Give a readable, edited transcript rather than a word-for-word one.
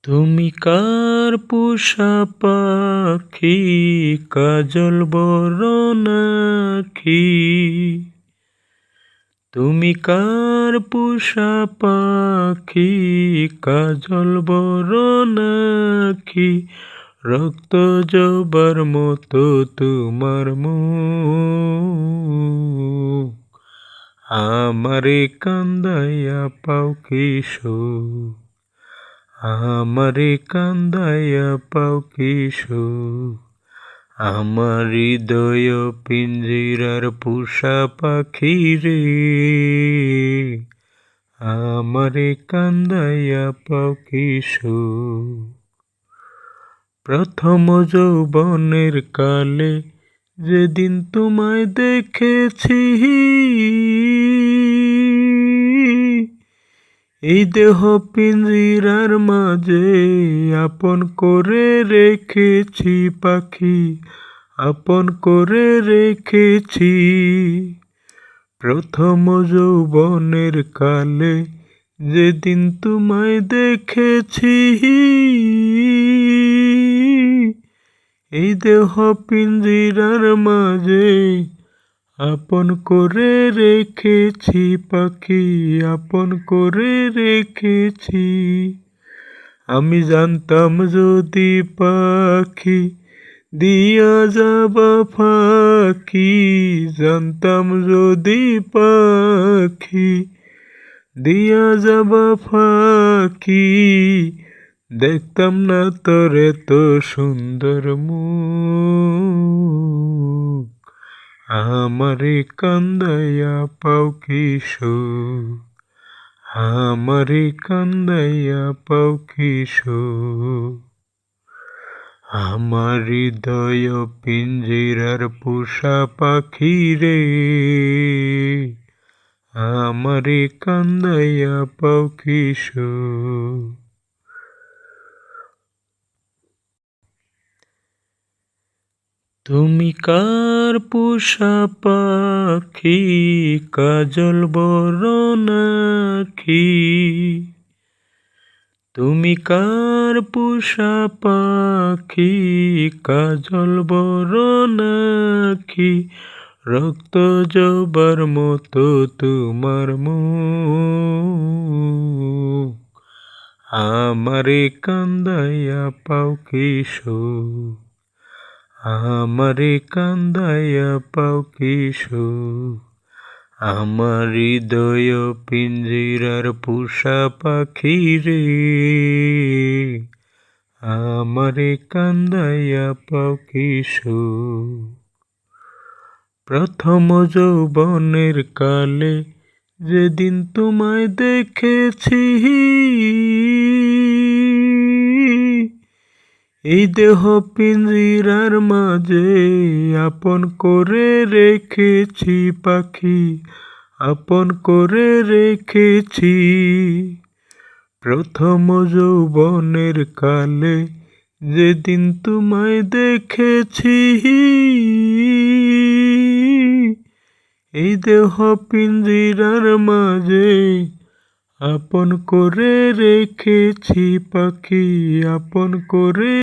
তুমি কার পোষা পাখি, কাজল বরণ আঁখি। তুমি কার পোষা পাখি, কাজল বরণ আঁখি। রক্ত জবার মতো তোমার মুখ, আমারে কান্দাইয়া পাও কি সুখ। আমারে কান্দাইয়া পাও কি সুখ। আমার হৃদয় পিঞ্জিরার পোষা পাখি রে, আমারে কান্দাইয়া পাও কি সুখ। প্রথম যৌবনের কালে যেদিন তোমায় দেখেছি, এই দেহ পিঞ্জিরার মাঝে আপন করে রেখেছি পাখি, আপন করে রেখেছি। প্রথম যৌবনের কালে যেদিন তোমায় দেখেছি, এই দেহ পিঞ্জিরার মাঝে আপন করে রেখেছি পাখি, আপন করে রেখেছি। আমি জানতাম যদি পাখি দিয়া যাবা ফাঁকি, জানতাম যদি পাখি দিয়া যাবা ফাঁকি। দেখতাম না তোর এত সুন্দর মুখ, আমারে কান্দাইয়া পাও কি সুখ। আমারে কান্দাইয়া পাও কি সুখ। আমার হৃদয় পিঞ্জিরার পোষা পাখি রে, আমারে কান্দাইয়া পাও কি সুখ। তুমি কার পোষা পাখি, কাজল বরণ আঁখি। তুমি কার পোষা পাখি, কাজল বরণ আঁখি। রক্ত জবার মতো তোমার মুখ, আমারে কান্দাইয়া পাও কি সুখ। আমারে কান্দাইয়া পাও কি সুখ। আমার হৃদয় পিঞ্জিরার পোষা পাখি রে, আমারে কান্দাইয়া পাও কি সুখ। প্রথম যৌবনের কালে যেদিন তোমায় দেখেছি, এই দেহ পিঞ্জিরার মাঝে আপন করে রেখেছি পাখি, আপন করে রেখেছি। প্রথম যৌবনের কালে যেদিন তোমায় দেখেছি, এই দেহ পিঞ্জিরার মাঝে আপন করে রেখেছি পাখি, আপন করে।